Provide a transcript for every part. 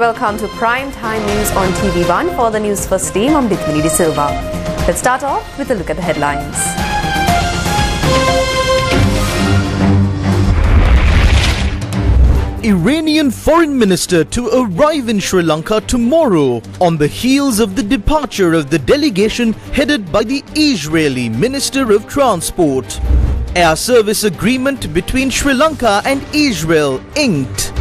welcome to Prime Time News on TV1 for the Newsfirst team. I'm Bulletin Silva. Let's start off with a look at the headlines. Iranian Foreign Minister to arrive in Sri Lanka tomorrow on the heels of the departure of the delegation headed by the Israeli Minister of Transport. Air service agreement between Sri Lanka and Israel inked.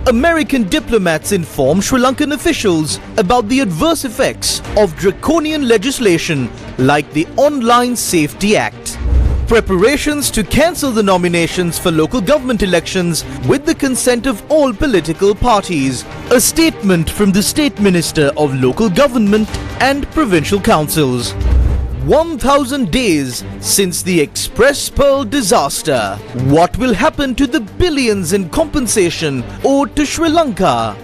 American diplomats inform Sri Lankan officials about the adverse effects of draconian legislation like the Online Safety Act. Preparations to cancel the nominations for local government elections with the consent of all political parties. A statement from the State Minister of Local Government and Provincial Councils. 1,000 days since the Express Pearl disaster. What will happen to the billions in compensation owed to Sri Lanka?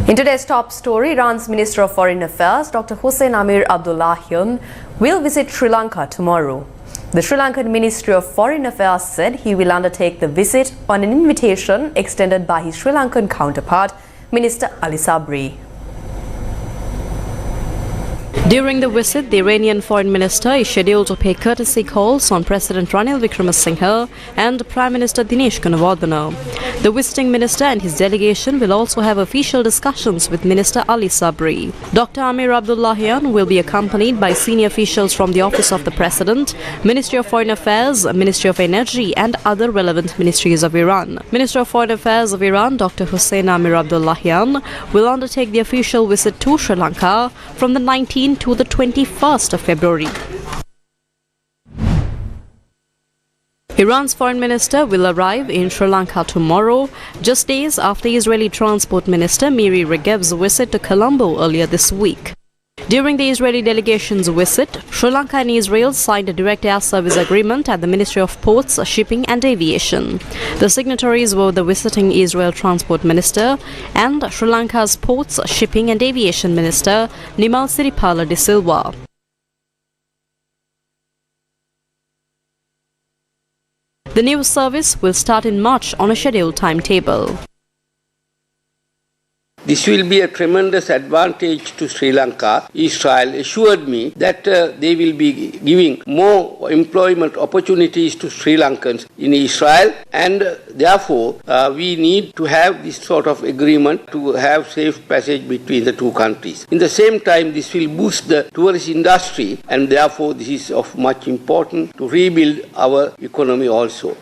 In today's top story, Iran's Minister of Foreign Affairs, Dr. Hossein Amir Abdullahian, will visit Sri Lanka tomorrow. The Sri Lankan Ministry of Foreign Affairs said he will undertake the visit on an invitation extended by his Sri Lankan counterpart, Minister Ali Sabri. During the visit, the Iranian Foreign Minister is scheduled to pay courtesy calls on President Ranil Wickremesinghe and Prime Minister Dinesh Gunawardena. The visiting minister and his delegation will also have official discussions with Minister Ali Sabri. Dr. Amir Abdullahian will be accompanied by senior officials from the Office of the President, Ministry of Foreign Affairs, Ministry of Energy and other relevant ministries of Iran. Minister of Foreign Affairs of Iran, Dr. Hossein Amir Abdullahian, will undertake the official visit to Sri Lanka from the 19th to the 21st of February. Iran's foreign minister will arrive in Sri Lanka tomorrow, just days after Israeli Transport Minister Miri Regev's visit to Colombo earlier this week. During the Israeli delegation's visit, Sri Lanka and Israel signed a direct air service agreement at the Ministry of Ports, Shipping and Aviation. The signatories were the visiting Israel Transport Minister and Sri Lanka's Ports, Shipping and Aviation Minister, Nimal Siripala de Silva. The new service will start in March on a scheduled timetable. This will be a tremendous advantage to Sri Lanka. Israel assured me that they will be giving more employment opportunities to Sri Lankans in Israel, and therefore we need to have this sort of agreement to have safe passage between the two countries. In the same time, this will boost the tourist industry, and therefore this is of much importance to rebuild our economy also.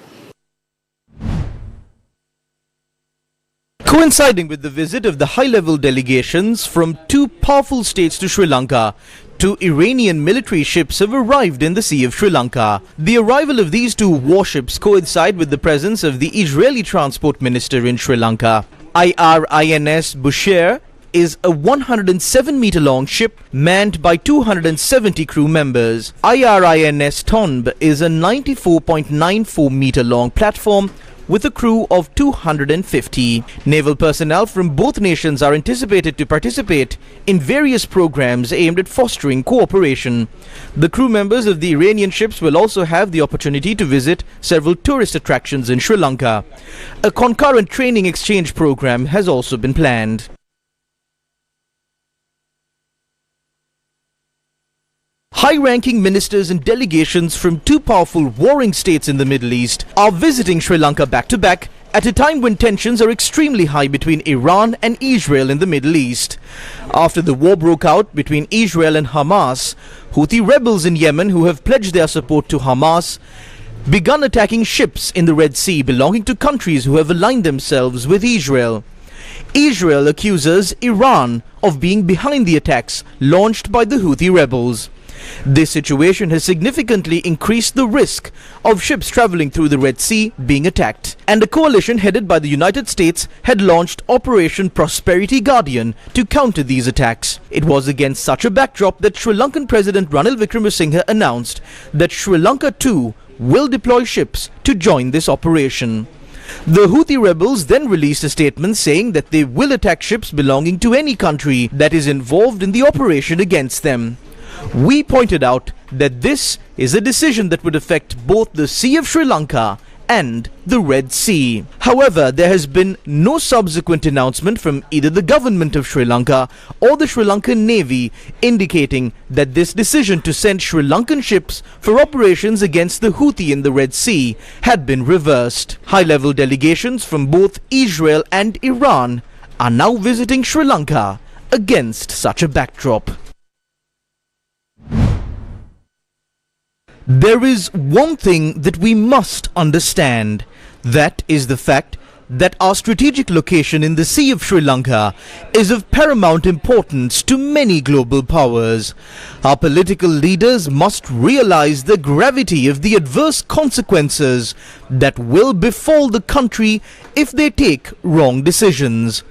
Coinciding with the visit of the high-level delegations from two powerful states to Sri Lanka, two Iranian military ships have arrived in the Sea of Sri Lanka. The arrival of these two warships coincide with the presence of the Israeli Transport Minister in Sri Lanka. IRINS Bushehr is a 107-meter-long ship manned by 270 crew members. IRINS Tonb is a 94.94-meter-long platform with a crew of 250. Naval personnel from both nations are anticipated to participate in various programs aimed at fostering cooperation. The crew members of the Iranian ships will also have the opportunity to visit several tourist attractions in Sri Lanka. A concurrent training exchange program has also been planned. High-ranking ministers and delegations from two powerful warring states in the Middle East are visiting Sri Lanka back-to-back at a time when tensions are extremely high between Iran and Israel in the Middle East. After the war broke out between Israel and Hamas, Houthi rebels in Yemen who have pledged their support to Hamas begun attacking ships in the Red Sea belonging to countries who have aligned themselves with Israel. Israel accuses Iran of being behind the attacks launched by the Houthi rebels. This situation has significantly increased the risk of ships traveling through the Red Sea being attacked, and a coalition headed by the United States had launched Operation Prosperity Guardian to counter these attacks. It was against such a backdrop that Sri Lankan President Ranil Wickremesinghe announced that Sri Lanka too will deploy ships to join this operation. The Houthi rebels then released a statement saying that they will attack ships belonging to any country that is involved in the operation against them. We pointed out that this is a decision that would affect both the Sea of Sri Lanka and the Red Sea. However, there has been no subsequent announcement from either the government of Sri Lanka or the Sri Lankan Navy indicating that this decision to send Sri Lankan ships for operations against the Houthi in the Red Sea had been reversed. High-level delegations from both Israel and Iran are now visiting Sri Lanka against such a backdrop. There is one thing that we must understand. That is the fact that our strategic location in the Sea of Sri Lanka is of paramount importance to many global powers. Our political leaders must realize the gravity of the adverse consequences that will befall the country if they take wrong decisions.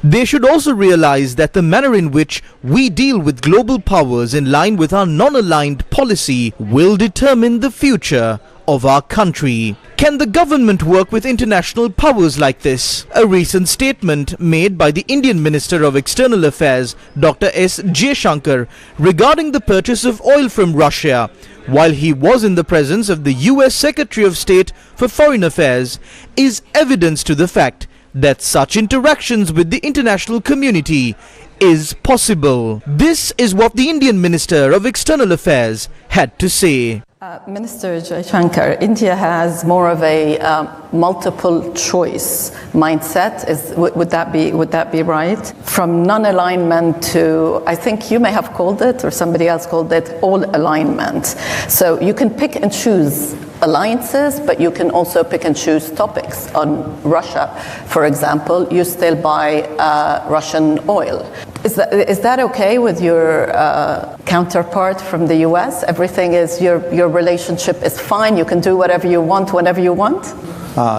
They should also realize that the manner in which we deal with global powers in line with our non-aligned policy will determine the future of our country. Can the government work with international powers like this? A recent statement made by the Indian Minister of External Affairs, Dr. S. Jaishankar, regarding the purchase of oil from Russia, while he was in the presence of the US Secretary of State for Foreign Affairs, is evidence to the fact that such interactions with the international community is possible. This is what the Indian Minister of External Affairs had to say. Minister Jaishankar, India has more of a multiple choice mindset. Would that be right? From non-alignment to, I think you may have called it, or somebody else called it, all alignment. So you can pick and choose alliances, but you can also pick and choose topics. On Russia, for example, you still buy Russian oil. Is that okay with your counterpart from the US? Everything is, your relationship is fine, you can do whatever you want, whenever you want?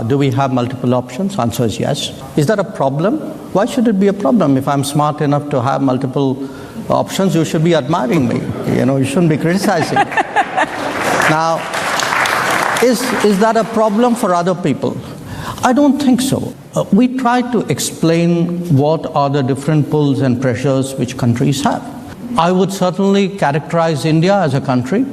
Do we have multiple options? Answer is yes. Is that a problem? Why should it be a problem? If I'm smart enough to have multiple options, you should be admiring me. You shouldn't be criticizing. Now, is that a problem for other people? I don't think so. We try to explain what are the different pulls and pressures which countries have. I would certainly characterize India as a country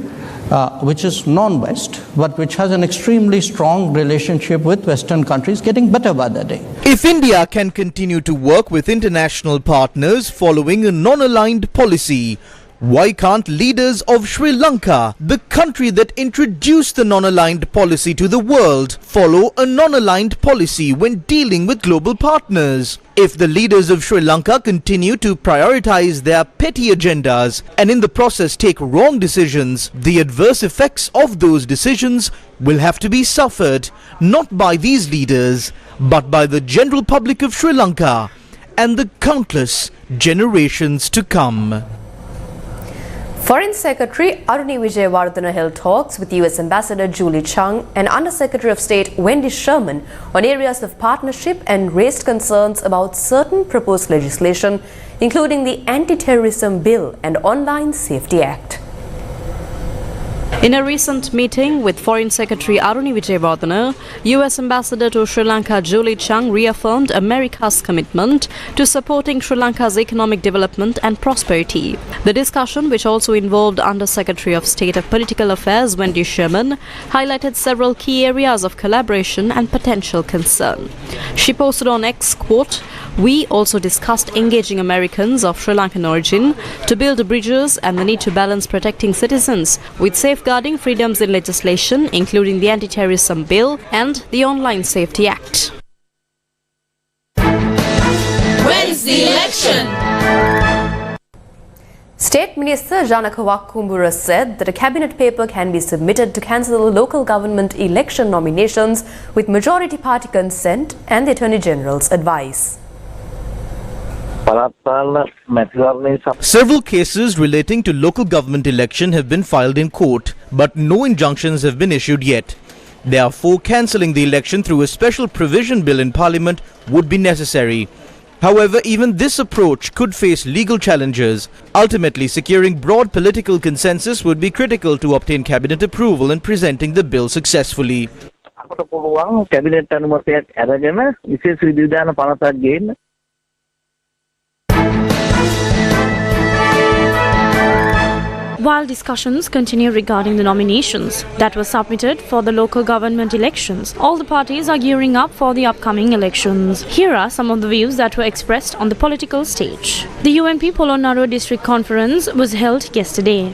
which is non-West, but which has an extremely strong relationship with Western countries, getting better by the day. If India can continue to work with international partners following a non-aligned policy, why can't leaders of Sri Lanka, the country that introduced the non-aligned policy to the world, follow a non-aligned policy when dealing with global partners? If the leaders of Sri Lanka continue to prioritize their petty agendas and in the process take wrong decisions, the adverse effects of those decisions will have to be suffered not by these leaders but by the general public of Sri Lanka and the countless generations to come. Foreign Secretary Aruni Vijayawardena held talks with US Ambassador Julie Chung and Under Secretary of State Wendy Sherman on areas of partnership and raised concerns about certain proposed legislation, including the Anti-Terrorism Bill and Online Safety Act. In a recent meeting with Foreign Secretary Aruni Vijayawardena, US Ambassador to Sri Lanka Julie Chung reaffirmed America's commitment to supporting Sri Lanka's economic development and prosperity. The discussion, which also involved Under Secretary of State of Political Affairs Wendy Sherman, highlighted several key areas of collaboration and potential concern. She posted on X, quote, "We also discussed engaging Americans of Sri Lankan origin to build bridges and the need to balance protecting citizens with safeguarding freedoms in legislation, including the Anti-Terrorism Bill and the Online Safety Act." When's the election? State Minister Janaka Wakkumbura said that a cabinet paper can be submitted to cancel local government election nominations with majority party consent and the Attorney General's advice. Several cases relating to local government election have been filed in court, but no injunctions have been issued yet. Therefore, cancelling the election through a special provision bill in Parliament would be necessary. However, even this approach could face legal challenges. Ultimately, securing broad political consensus would be critical to obtain cabinet approval and presenting the bill successfully. While discussions continue regarding the nominations that were submitted for the local government elections, all the parties are gearing up for the upcoming elections. Here are some of the views that were expressed on the political stage. The UNP Polonnaruwa District Conference was held yesterday.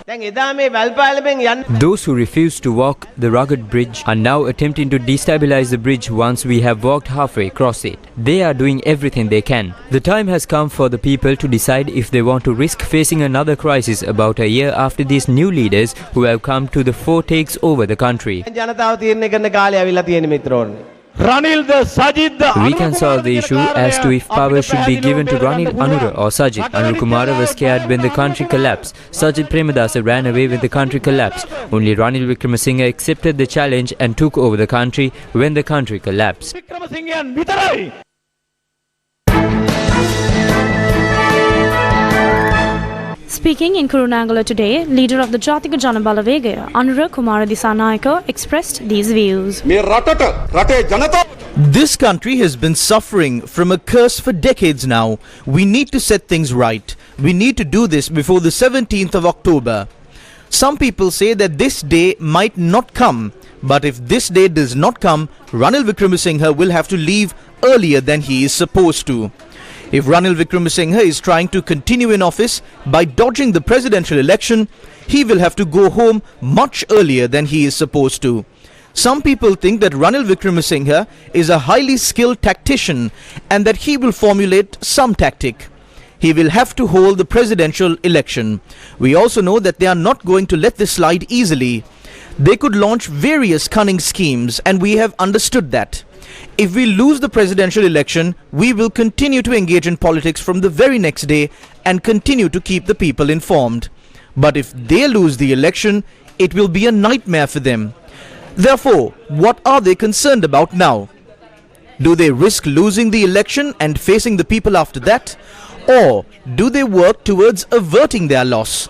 Those who refuse to walk the rugged bridge are now attempting to destabilize the bridge once we have walked halfway across it. They are doing everything they can. The time has come for the people to decide if they want to risk facing another crisis about a year after these new leaders who have come to the fore takes over the country. Reconcile the issue as to if power should be given to Ranil Anura or Sajid. Anur Kumara was scared when the country collapsed. Sajid Premadasa ran away when the country collapsed. Only Ranil Wickramasinghe accepted the challenge and took over the country when the country collapsed. Speaking in Kurunangala today, leader of the Jatika Janabala Vegaya, Anura Kumara Disanayaka, expressed these views. This country has been suffering from a curse for decades now. We need to set things right. We need to do this before the 17th of October. Some people say that this day might not come. But if this day does not come, Ranil Wickramasinghe will have to leave earlier than he is supposed to. If Ranil Wickramasinghe is trying to continue in office by dodging the presidential election, he will have to go home much earlier than he is supposed to. Some people think that Ranil Wickramasinghe is a highly skilled tactician and that he will formulate some tactic. He will have to hold the presidential election. We also know that they are not going to let this slide easily. They could launch various cunning schemes, and we have understood that. If we lose the presidential election, we will continue to engage in politics from the very next day and continue to keep the people informed. But if they lose the election, it will be a nightmare for them. Therefore, what are they concerned about now? Do they risk losing the election and facing the people after that? Or do they work towards averting their loss?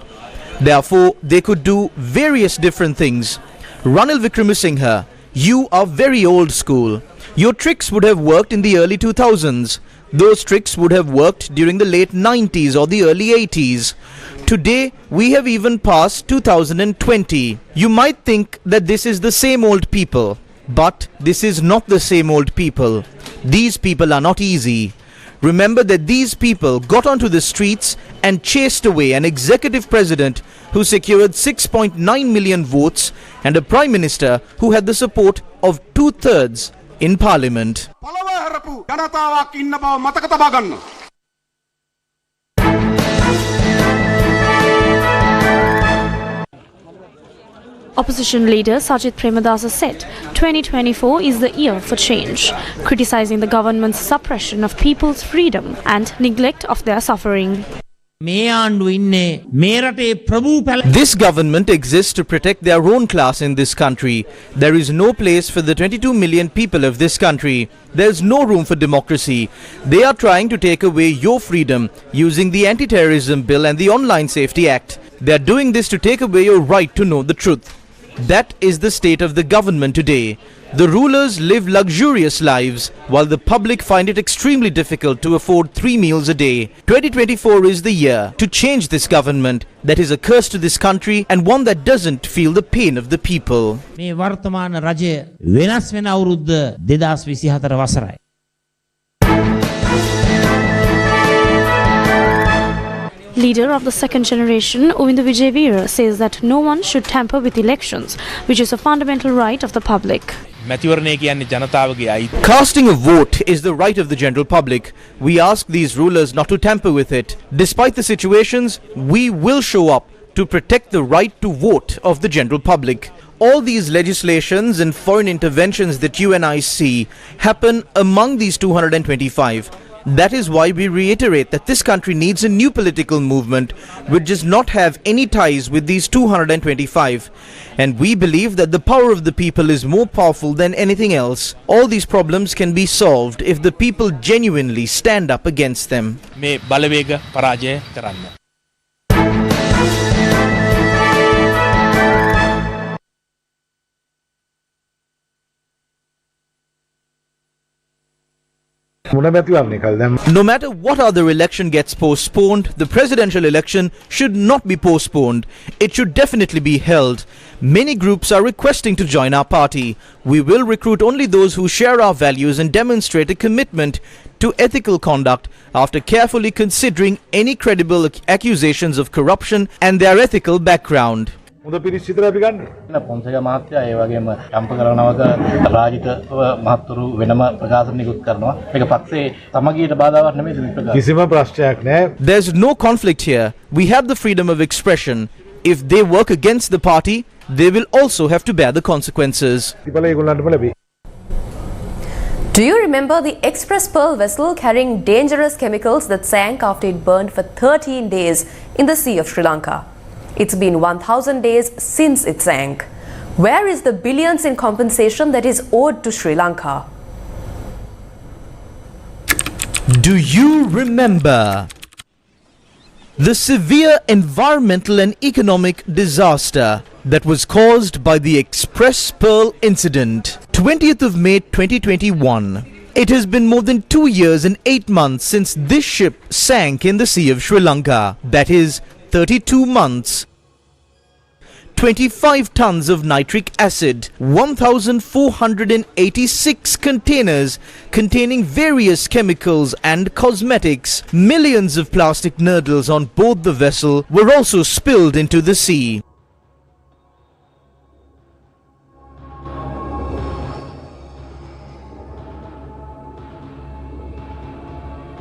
Therefore, they could do various different things. Ranil Wickramasinghe, you are very old school. Your tricks would have worked in the early 2000s. Those tricks would have worked during the late 90s or the early 80s. Today, we have even passed 2020. You might think that this is the same old people, but this is not the same old people. These people are not easy. Remember that these people got onto the streets and chased away an executive president who secured 6.9 million votes and a prime minister who had the support of 2/3 in parliament. Opposition leader Sajid Premadasa said 2024 is the year for change, criticizing the government's suppression of people's freedom and neglect of their suffering. This government exists to protect their own class in this country. There is no place for the 22 million people of this country. There is no room for democracy. They are trying to take away your freedom using the Anti-Terrorism Bill and the Online Safety Act. They are doing this to take away your right to know the truth. That is the state of the government today. The rulers live luxurious lives while the public find it extremely difficult to afford 3 meals a day. 2024 is the year to change this government that is a curse to this country and one that doesn't feel the pain of the people. මේ වර්තමාන රජය වෙනස් වෙන අවුරුද්ද 2024 වසරයි. Leader of the second generation, Uvindu Vijayveera, says that no one should tamper with elections, which is a fundamental right of the public. Casting a vote is the right of the general public. We ask these rulers not to tamper with it. Despite the situations, we will show up to protect the right to vote of the general public. All these legislations and foreign interventions that you and I see happen among these 225. That is why we reiterate that this country needs a new political movement which does not have any ties with these 225. And we believe that the power of the people is more powerful than anything else. All these problems can be solved if the people genuinely stand up against them. No matter what other election gets postponed, the presidential election should not be postponed. It should definitely be held. Many groups are requesting to join our party. We will recruit only those who share our values and demonstrate a commitment to ethical conduct after carefully considering any credible accusations of corruption and their ethical background. There's no conflict here. We have the freedom of expression. If they work against the party, they will also have to bear the consequences. Do you remember the Express Pearl vessel carrying dangerous chemicals that sank after it burned for 13 days in the sea of Sri Lanka? It's been 1,000 days since it sank. Where is the billions in compensation that is owed to Sri Lanka? Do you remember the severe environmental and economic disaster that was caused by the Express Pearl incident? 20th of May 2021. It has been more than 2 years and 8 months since this ship sank in the Sea of Sri Lanka. That is 32 months. 25 tons of nitric acid, 1,486 containers containing various chemicals and cosmetics, millions of plastic nurdles on board the vessel were also spilled into the sea.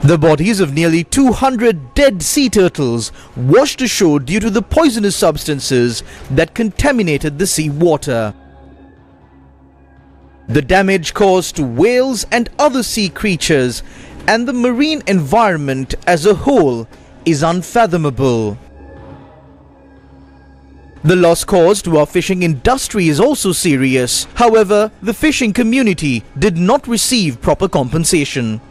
The bodies of nearly 200 dead sea turtles washed ashore due to the poisonous substances that contaminated the sea water. The damage caused to whales and other sea creatures and the marine environment as a whole is unfathomable. The loss caused to our fishing industry is also serious. However, the fishing community did not receive proper compensation.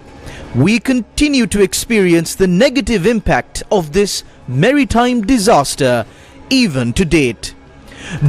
We continue to experience the negative impact of this maritime disaster even to date.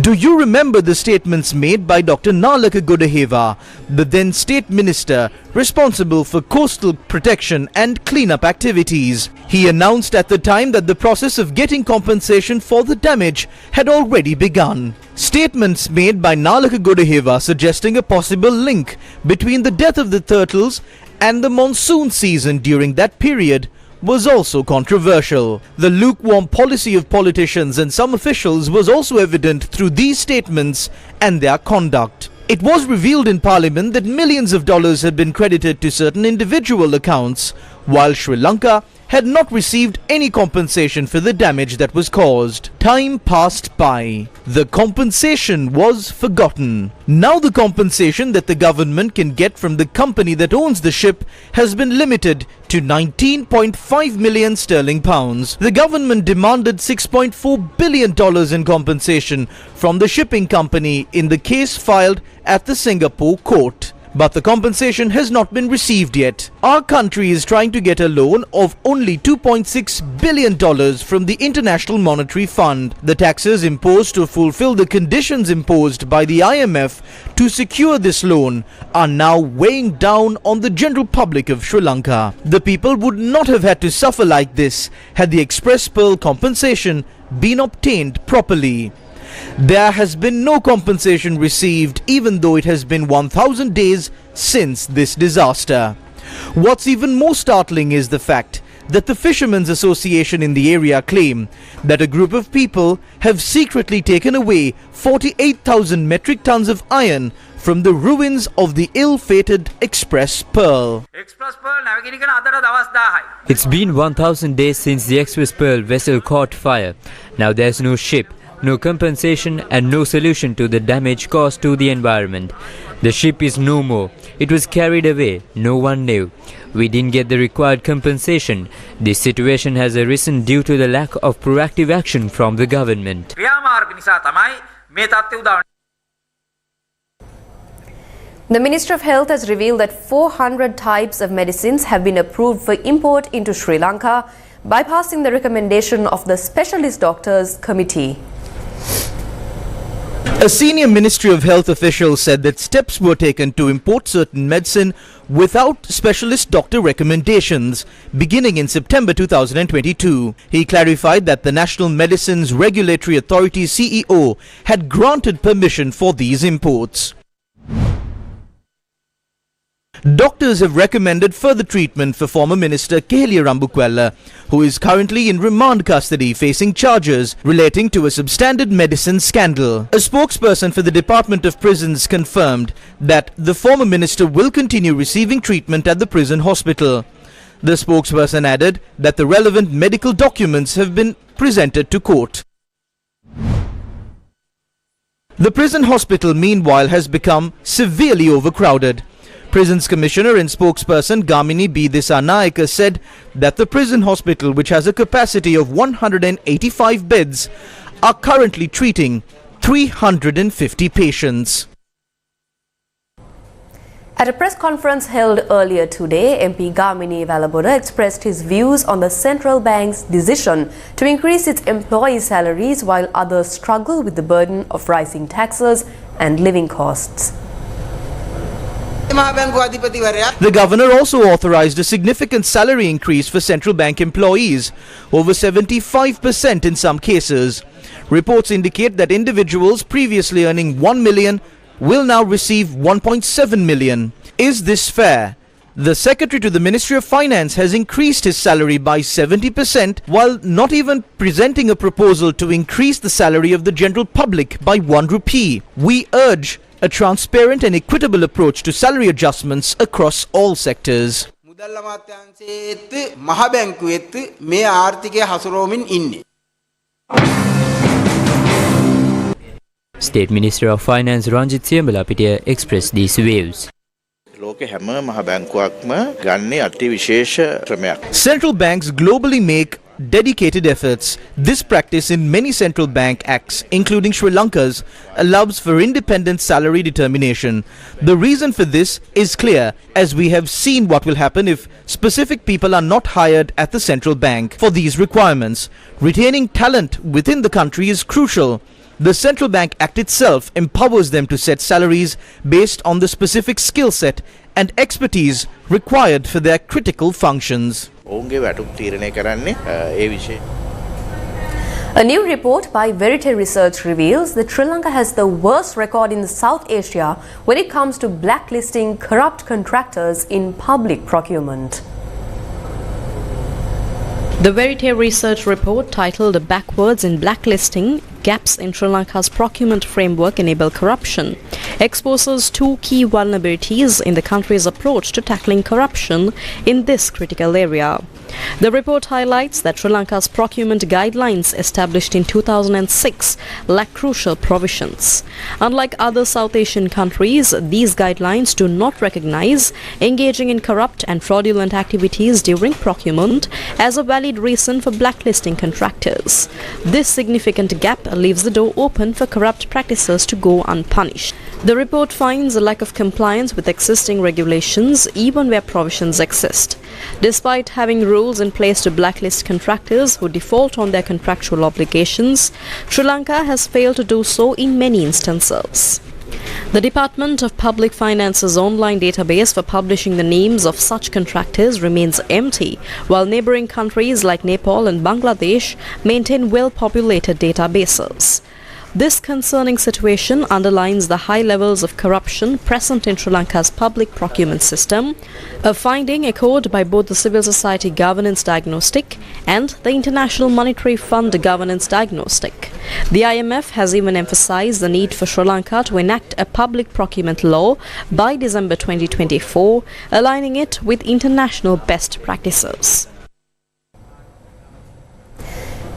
Do you remember the statements made by Dr. Nalaka Godaheva, the then State Minister responsible for coastal protection and cleanup activities? He announced at the time that the process of getting compensation for the damage had already begun. Statements made by Nalaka Godaheva suggesting a possible link between the death of the turtles and the monsoon season during that period was also controversial. The lukewarm policy of politicians and some officials was also evident through these statements and their conduct. It was revealed in Parliament that millions of dollars had been credited to certain individual accounts, while Sri Lanka had not received any compensation for the damage that was caused. Time passed by. The compensation was forgotten. Now the compensation that the government can get from the company that owns the ship has been limited to 19.5 million sterling pounds. The government demanded $6.4 billion in compensation from the shipping company in the case filed at the Singapore court. But the compensation has not been received yet. Our country is trying to get a loan of only $2.6 billion from the International Monetary Fund. The taxes imposed to fulfill the conditions imposed by the IMF to secure this loan are now weighing down on the general public of Sri Lanka. The people would not have had to suffer like this had the Express Pearl compensation been obtained properly. There has been no compensation received even though it has been 1,000 days since this disaster. What's even more startling is the fact that the Fishermen's Association in the area claim that a group of people have secretly taken away 48,000 metric tons of iron from the ruins of the ill-fated Express Pearl. It's been 1,000 days since the Express Pearl vessel caught fire. Now there's no ship, no compensation and no solution to the damage caused to the environment. The ship is no more. It was carried away. No one knew. We didn't get the required compensation. This situation has arisen due to the lack of proactive action from the government. The Ministry of Health has revealed that 400 types of medicines have been approved for import into Sri Lanka, bypassing the recommendation of the Specialist Doctors Committee. A senior Ministry of Health official said that steps were taken to import certain medicine without specialist doctor recommendations beginning in September 2022. He clarified that the National Medicines Regulatory Authority CEO had granted permission for these imports. Doctors have recommended further treatment for former Minister Kehelia Rambukwella, who is currently in remand custody facing charges relating to a substandard medicine scandal. A spokesperson for the Department of Prisons confirmed that the former minister will continue receiving treatment at the prison hospital. The spokesperson added that the relevant medical documents have been presented to court. The prison hospital, meanwhile, has become severely overcrowded. Prisons Commissioner and spokesperson Gamini B. Dissanayake said that the prison hospital, which has a capacity of 185 beds, are currently treating 350 patients. At a press conference held earlier today, MP Gamini Valaboda expressed his views on the central bank's decision to increase its employees' salaries while others struggle with the burden of rising taxes and living costs. The governor also authorized a significant salary increase for central bank employees, over 75% in some cases. Reports indicate that individuals previously earning 1 million will now receive 1.7 million. Is this fair? The Secretary to the Ministry of Finance has increased his salary by 70% while not even presenting a proposal to increase the salary of the general public by 1 rupee. We urge a transparent and equitable approach to salary adjustments across all sectors. State Minister of Finance Ranjit Siambalapitiya expressed these views. Central banks globally make dedicated efforts. This practice in many central bank acts, including Sri Lanka's, allows for independent salary determination. The reason for this is clear, as we have seen what will happen if specific people are not hired at the central bank for these requirements. Retaining talent within the country is crucial. The Central Bank Act itself empowers them to set salaries based on the specific skill set and expertise required for their critical functions. A new report by Verite Research reveals that Sri Lanka has the worst record in South Asia when it comes to blacklisting corrupt contractors in public procurement. The Verite Research report, titled Backwards in Blacklisting, Gaps in Sri Lanka's Procurement Framework Enable Corruption, exposes two key vulnerabilities in the country's approach to tackling corruption in this critical area. The report highlights that Sri Lanka's procurement guidelines established in 2006 lack crucial provisions. Unlike other South Asian countries, these guidelines do not recognize engaging in corrupt and fraudulent activities during procurement as a valid reason for blacklisting contractors. This significant gap leaves the door open for corrupt practices to go unpunished. The report finds a lack of compliance with existing regulations even where provisions exist. Despite having rules in place to blacklist contractors who default on their contractual obligations, Sri Lanka has failed to do so in many instances. The Department of Public Finance's online database for publishing the names of such contractors remains empty, while neighboring countries like Nepal and Bangladesh maintain well-populated databases. This concerning situation underlines the high levels of corruption present in Sri Lanka's public procurement system, a finding echoed by both the Civil Society Governance Diagnostic and the International Monetary Fund Governance Diagnostic. The IMF has even emphasized the need for Sri Lanka to enact a public procurement law by December 2024, aligning it with international best practices.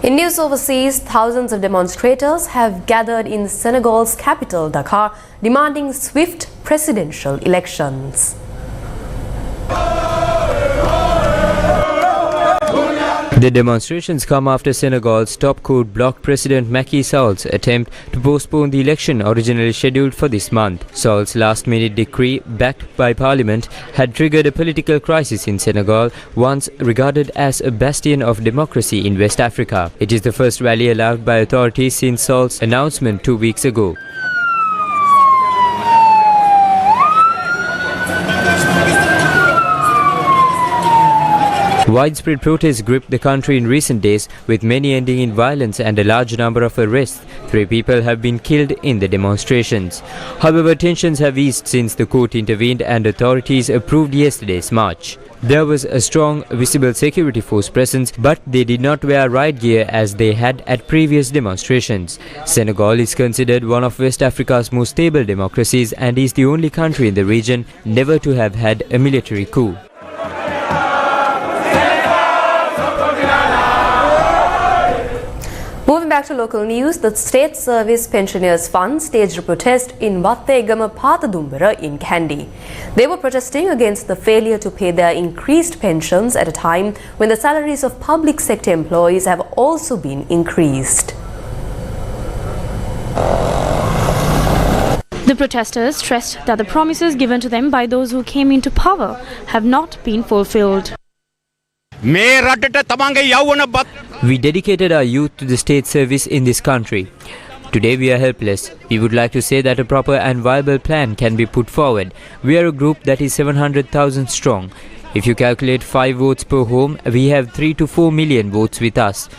In news overseas, thousands of demonstrators have gathered in Senegal's capital, Dakar, demanding swift presidential elections. The demonstrations come after Senegal's top court blocked President Macky Sall's attempt to postpone the election originally scheduled for this month. Sall's last-minute decree, backed by parliament, had triggered a political crisis in Senegal, once regarded as a bastion of democracy in West Africa. It is the first rally allowed by authorities since Sall's announcement 2 weeks ago. Widespread protests gripped the country in recent days, with many ending in violence and a large number of arrests. 3 people have been killed in the demonstrations. However, tensions have eased since the court intervened and authorities approved yesterday's march. There was a strong, visible security force presence, but they did not wear riot gear as they had at previous demonstrations. Senegal is considered one of West Africa's most stable democracies and is the only country in the region never to have had a military coup. Moving back to local news, the State Service Pensioners Fund staged a protest in Wattegama Pathadumbara in Kandy. They were protesting against the failure to pay their increased pensions at a time when the salaries of public sector employees have also been increased. The protesters stressed that the promises given to them by those who came into power have not been fulfilled. We dedicated our youth to the state service in this country. Today we are helpless. We would like to say that a proper and viable plan can be put forward. We are a group that is 700,000 strong. If you calculate 5 votes per home, we have 3 to 4 million votes with us.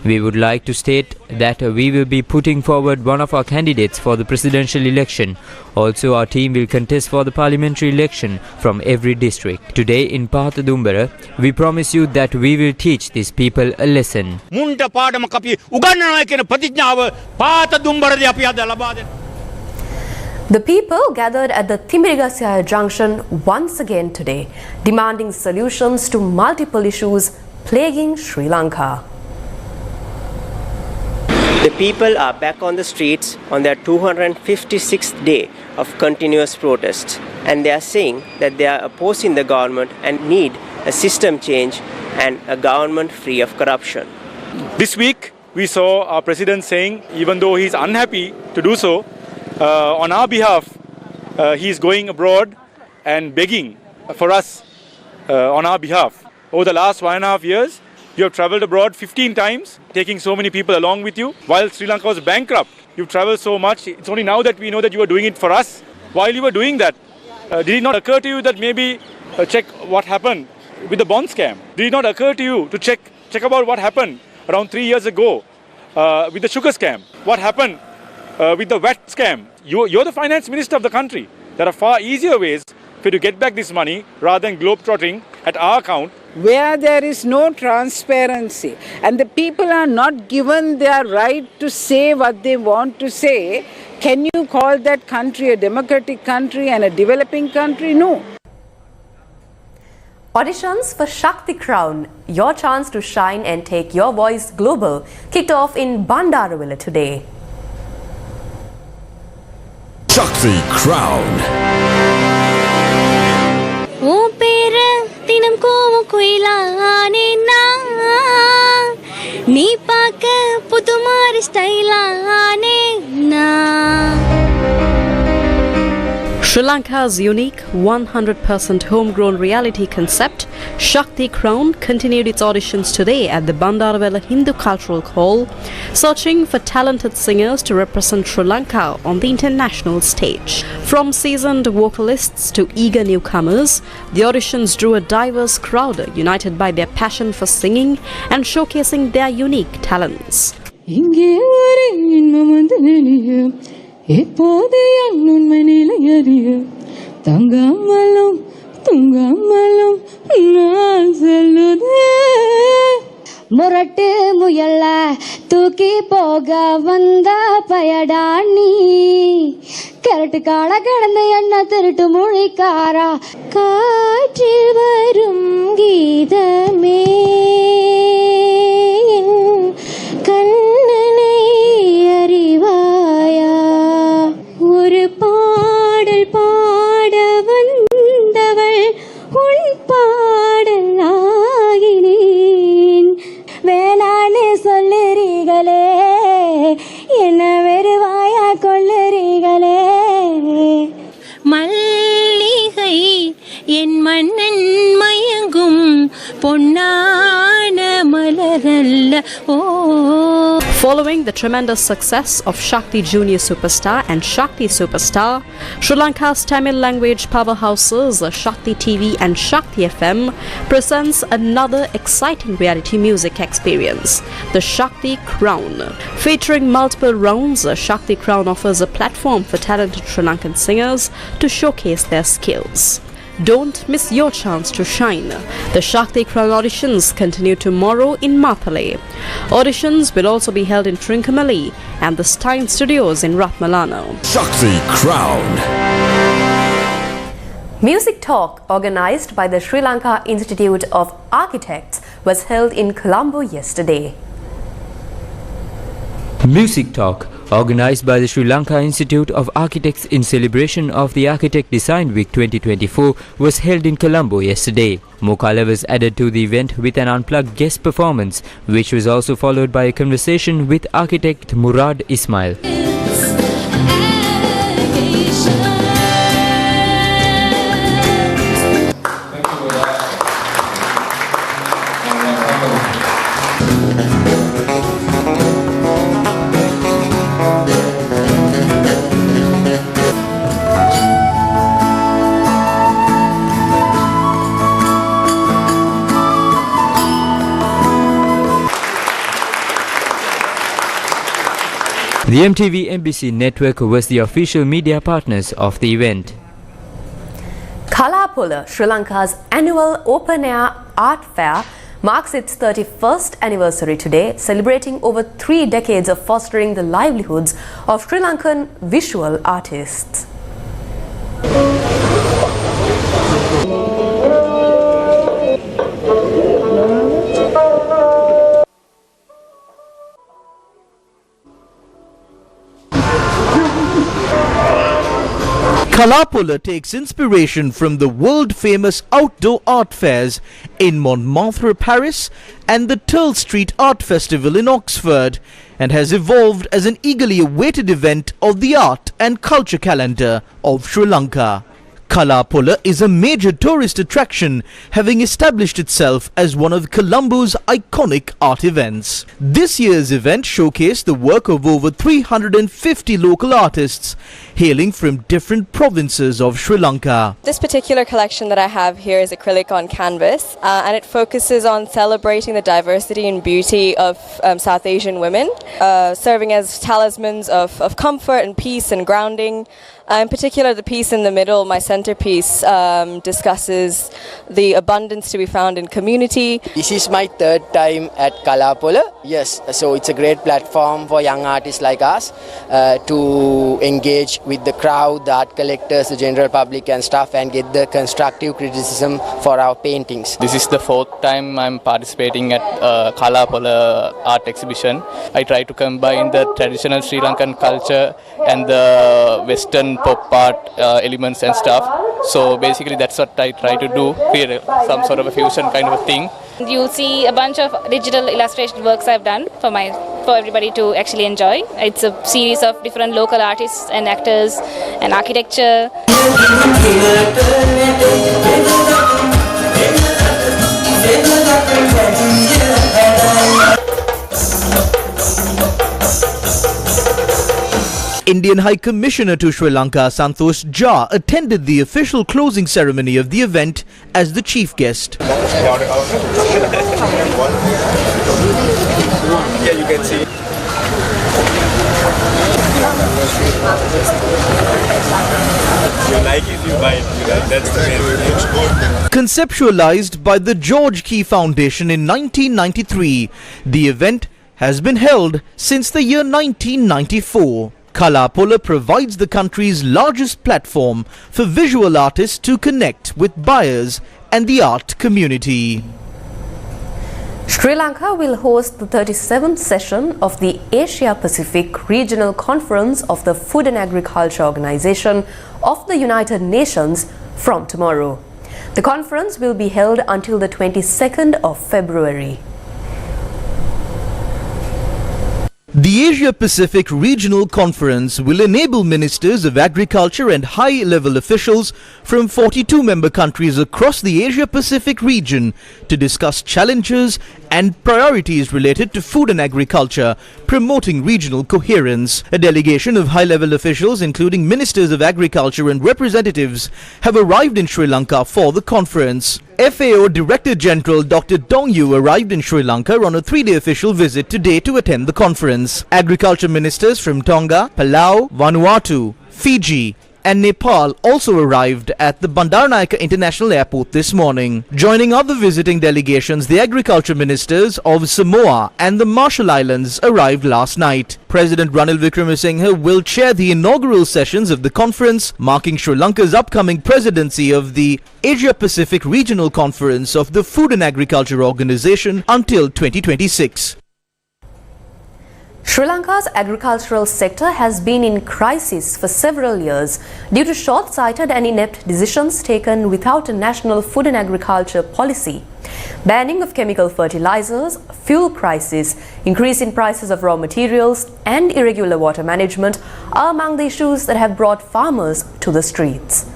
We would like to state that we will be putting forward one of our candidates for the presidential election. Also, our team will contest for the parliamentary election from every district. Today in Pathadumbara, we promise you that we will teach these people a lesson. The people gathered at the Timirigasya junction once again today, demanding solutions to multiple issues plaguing Sri Lanka. The people are back on the streets on their 256th day of continuous protests, and they are saying that they are opposing the government and need a system change and a government free of corruption. This week we saw our president saying, even though he is unhappy to do so, on our behalf he is going abroad and begging for us on our behalf. Over the last 1.5 years, you have travelled abroad 15 times, taking so many people along with you. While Sri Lanka was bankrupt, you've travelled so much. It's only now that we know that you were doing it for us. While you were doing that, did it not occur to you that maybe check what happened with the bond scam? Did it not occur to you to check about what happened around 3 years ago with the sugar scam? What happened with the VAT scam? You're the finance minister of the country. There are far easier ways for you to get back this money rather than globetrotting at our account. Where there is no transparency and the people are not given their right to say what they want to say, can you call that country a democratic country and a developing country? No. Auditions for Shakti Crown, your chance to shine and take your voice global, kicked off in Bandarawila today. Shakti Crown. தினம் கோவம் குயிலானே நான் நீ பார்க்க புது மாதிரி ஸ்டைலானே நான். Sri Lanka's unique 100% homegrown reality concept, Shakti Crown, continued its auditions today at the Bandarawila Hindu Cultural Hall, searching for talented singers to represent Sri Lanka on the international stage. From seasoned vocalists to eager newcomers, the auditions drew a diverse crowd united by their passion for singing and showcasing their unique talents. எப்போது என் உண்மை நிலையறிய தங்காமலும் தூங்காமலும் நான் செல்லுதே முரட்டு முயல்ல தூக்கி போக வந்த பயடா நீ கரட்டு கால கடந்த என்ன திருட்டு மொழிக்காரா காற்றில் வரும் கீதமே கண்ணனை அறிவாயா ஒரு பாடல் பாட வந்தவள் உன் பாடல் ஆகினேன் வேணான்னு சொல்லுறீங்களே என்ன வெறுவாயா கொள்ளுறீங்களே மல்லிகை என் மன்னன் மயங்கும் பொன்னான மலரல்ல ஓ. Following the tremendous success of Shakti Junior Superstar and Shakti Superstar, Sri Lanka's Tamil language powerhouses Shakti TV and Shakti FM presents another exciting reality music experience, the Shakti Crown. Featuring multiple rounds, Shakti Crown offers a platform for talented Sri Lankan singers to showcase their skills. Don't miss your chance to shine. The Shakti Crown auditions continue tomorrow in Mathale. Auditions will also be held in Trincomalee and the Stein Studios in Ratmalano. Shakti Crown. Music Talk, organized by the Sri Lanka Institute of Architects, was held in Colombo yesterday. Music Talk, organized by the Sri Lanka Institute of Architects in celebration of the Architect Design Week 2024, was held in Colombo yesterday. Mokala was added to the event with an unplugged guest performance, which was also followed by a conversation with architect Murad Ismail. The MTV MBC network was the official media partners of the event. Kalapola, Sri Lanka's annual open-air art fair, marks its 31st anniversary today, celebrating over 3 decades of fostering the livelihoods of Sri Lankan visual artists. Kalapola takes inspiration from the world-famous outdoor art fairs in Montmartre, Paris, and the Turl Street Art Festival in Oxford, and has evolved as an eagerly awaited event of the art and culture calendar of Sri Lanka. Kalapola is a major tourist attraction, having established itself as one of Colombo's iconic art events. This year's event showcased the work of over 350 local artists, hailing from different provinces of Sri Lanka. This particular collection that I have here is acrylic on canvas, and it focuses on celebrating the diversity and beauty of South Asian women, serving as talismans of comfort and peace and grounding. In particular, the piece in the middle, my centerpiece, discusses the abundance to be found in community. This is my 3rd time at Kalapola. Yes, so it's a great platform for young artists like us to engage with the crowd, the art collectors, the general public and stuff, and get the constructive criticism for our paintings. This is the 4th time I'm participating at Kalapola art exhibition. I try to combine the traditional Sri Lankan culture and the Western pop art elements and stuff. So basically that's what I try to do, create some sort of a fusion kind of a thing. You'll see a bunch of digital illustration works I've done for everybody to actually enjoy. It's a series of different local artists and actors and architecture. Indian High Commissioner to Sri Lanka Santosh Jha attended the official closing ceremony of the event as the chief guest. Yeah, you can see. You like it, you buy it. That's the main. Conceptualized by the George Key Foundation in 1993, the event has been held since the year 1994. Kalapola provides the country's largest platform for visual artists to connect with buyers and the art community. Sri Lanka will host the 37th session of the Asia Pacific Regional Conference of the Food and Agriculture Organization of the United Nations from tomorrow. The conference will be held until the 22nd of February. The Asia-Pacific Regional Conference will enable ministers of agriculture and high-level officials from 42 member countries across the Asia-Pacific region to discuss challenges and priorities related to food and agriculture, promoting regional coherence. A delegation of high-level officials, including ministers of agriculture and representatives, have arrived in Sri Lanka for the conference. FAO Director General Dr. Dong Yu arrived in Sri Lanka on a 3-day official visit today to attend the conference. Agriculture ministers from Tonga, Palau, Vanuatu, Fiji and Nepal also arrived at the Bandaranaike International Airport this morning. Joining other visiting delegations, the agriculture ministers of Samoa and the Marshall Islands arrived last night. President Ranil Wickremesinghe will chair the inaugural sessions of the conference, marking Sri Lanka's upcoming presidency of the Asia-Pacific Regional Conference of the Food and Agriculture Organization until 2026. Sri Lanka's agricultural sector has been in crisis for several years due to short-sighted and inept decisions taken without a national food and agriculture policy. Banning of chemical fertilizers, fuel crisis, increase in prices of raw materials and irregular water management are among the issues that have brought farmers to the streets.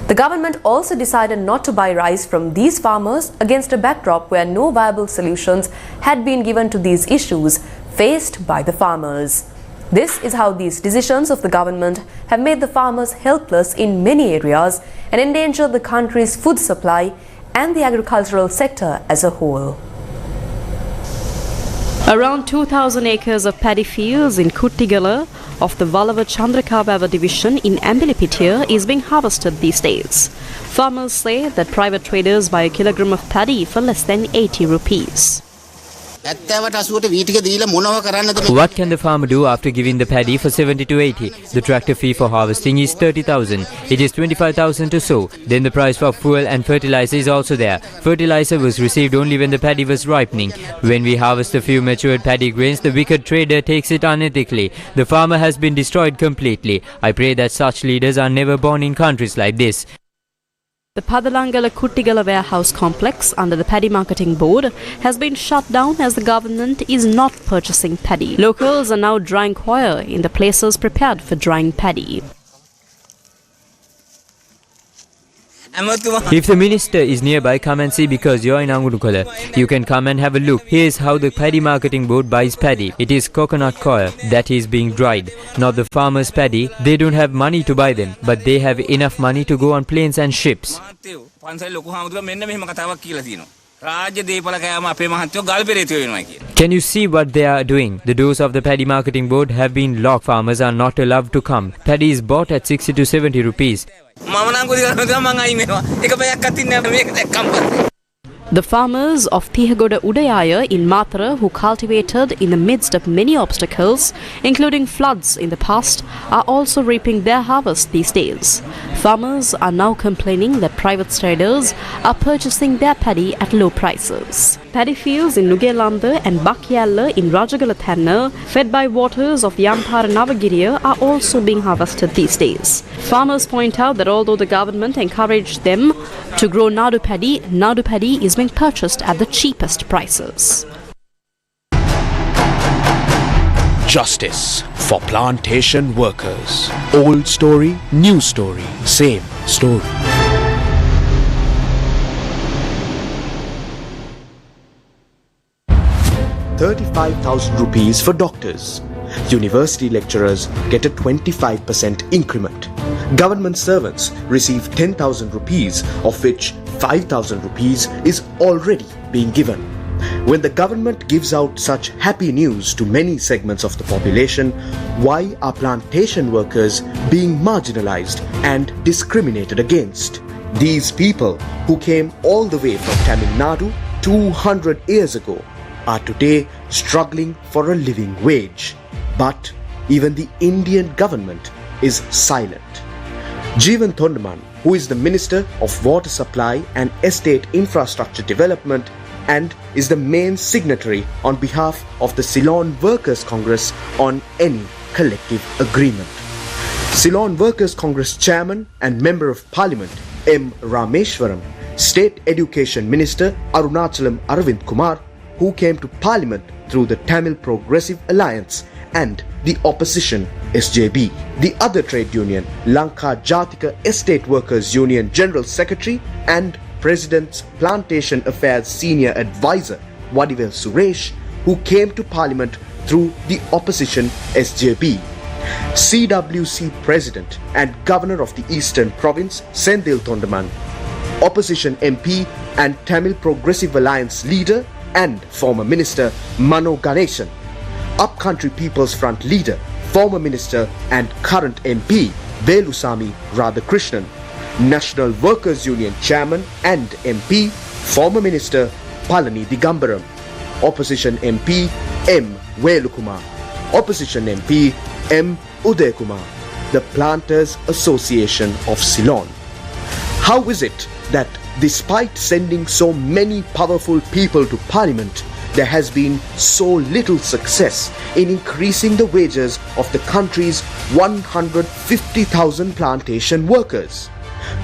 The government also decided not to buy rice from these farmers against a backdrop where no viable solutions had been given to these issues faced by the farmers. This is how these decisions of the government have made the farmers helpless in many areas and endangered the country's food supply and the agricultural sector as a whole. Around 2,000 acres of paddy fields in Kuttigala of the Vallava Chandrakabhava division in Ambelipitia is being harvested these days. Farmers say that private traders buy a kilogram of paddy for less than 80 rupees. What can the farmer do after giving the paddy for 70 to 80? The tractor fee for harvesting is 30,000. It is 25,000 to sow. Then the price for fuel and fertilizer is also there. Fertilizer was received only when the paddy was ripening. When we harvest a few matured paddy grains, the wicked trader takes it unethically. The farmer has been destroyed completely. I pray that such leaders are never born in countries like this. The Padalangala Kuttigala warehouse complex under the Paddy Marketing Board has been shut down as the government is not purchasing paddy. Locals are now drying coir in the places prepared for drying paddy. If the minister is nearby, come and see because you're in Angudukola. You can come and have a look. Here's how the Paddy Marketing Board buys paddy. It is coconut coir that is being dried, not the farmer's paddy. They don't have money to buy them, but they have enough money to go on planes and ships. Can you see what they are doing? The doors of the Paddy Marketing Board have been locked. Farmers are not allowed to come. Paddy is bought at 60 to 70 rupees. The farmers of Tihagoda Udayaya in Matara, who cultivated in the midst of many obstacles, including floods in the past, are also reaping their harvest these days. Farmers are now complaining that private traders are purchasing their paddy at low prices. Paddy fields in Nugelanda and Bakyalla in Rajagalathanna, fed by waters of the Yampara Navagiriya, are also being harvested these days. Farmers point out that although the government encouraged them to grow Nadu paddy is being purchased at the cheapest prices. Justice for plantation workers. Old story, new story, same story. ₹35,000 for doctors. University lecturers get a 25% increment. Government servants receive ₹10,000, of which ₹5,000 is already being given. When the government gives out such happy news to many segments of the population, why are plantation workers being marginalized and discriminated against? These people who came all the way from Tamil Nadu 200 years ago are today struggling for a living wage. But even the Indian government is silent. Jeevan Thondaman, who is the Minister of Water Supply and Estate Infrastructure Development and is the main signatory on behalf of the Ceylon Workers' Congress on any collective agreement. Ceylon Workers' Congress Chairman and Member of Parliament M. Rameshwaram, State Education Minister Arunachalam Arvind Kumar, who came to Parliament through the Tamil Progressive Alliance, and the opposition SJB. The other trade union, Lanka Jatika Estate Workers Union General Secretary and President's Plantation Affairs Senior Advisor, Vadivel Suresh, who came to Parliament through the opposition SJB. CWC President and Governor of the Eastern Province, Sendil Tondaman, opposition MP and Tamil Progressive Alliance leader and former Minister Mano Ganeshan, Upcountry People's Front leader, former Minister and current MP Velusamy Radhakrishnan, National Workers Union Chairman and MP, former Minister Palani Digambaram, opposition MP M. Velukumar, opposition MP M. Udayakumar, the Planters Association of Ceylon. How is it that despite sending so many powerful people to Parliament, there has been so little success in increasing the wages of the country's 150,000 plantation workers?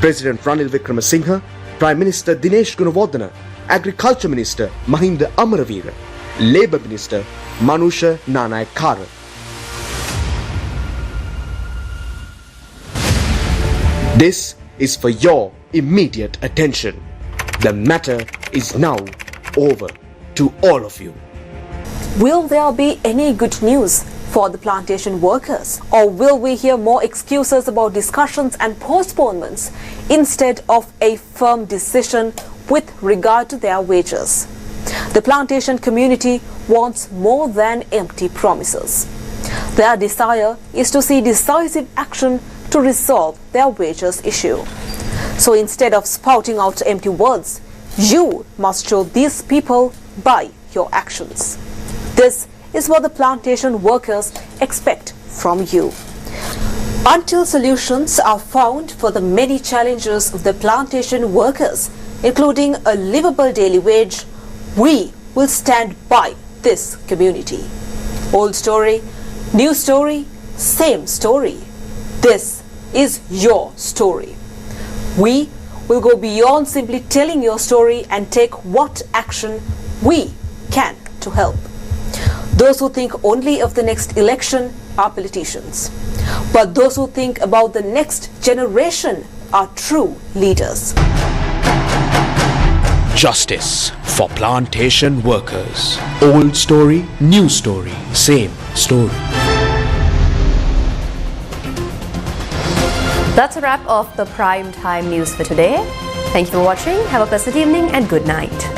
President Ranil Wickremesinghe, Prime Minister Dinesh Gunawardena, Agriculture Minister Mahinda Amaraveera, Labour Minister Manusha Nanayakara. This is for your immediate attention. The matter is now over to all of you. Will there be any good news for the plantation workers? Or will we hear more excuses about discussions and postponements instead of a firm decision with regard to their wages? The plantation community wants more than empty promises. Their desire is to see decisive action to resolve their wages issue. So instead of spouting out empty words, you must show these people by your actions. This is what the plantation workers expect from you. Until solutions are found for the many challenges of the plantation workers, including a livable daily wage, we will stand by this community. Old story, new story, same story. This is your story. We will go beyond simply telling your story and take what action we can to help. Those who think only of the next election are politicians. But those who think about the next generation are true leaders. Justice for plantation workers. Old story, new story, same story. That's a wrap of the Prime Time News for today. Thank you for watching. Have a pleasant evening and good night.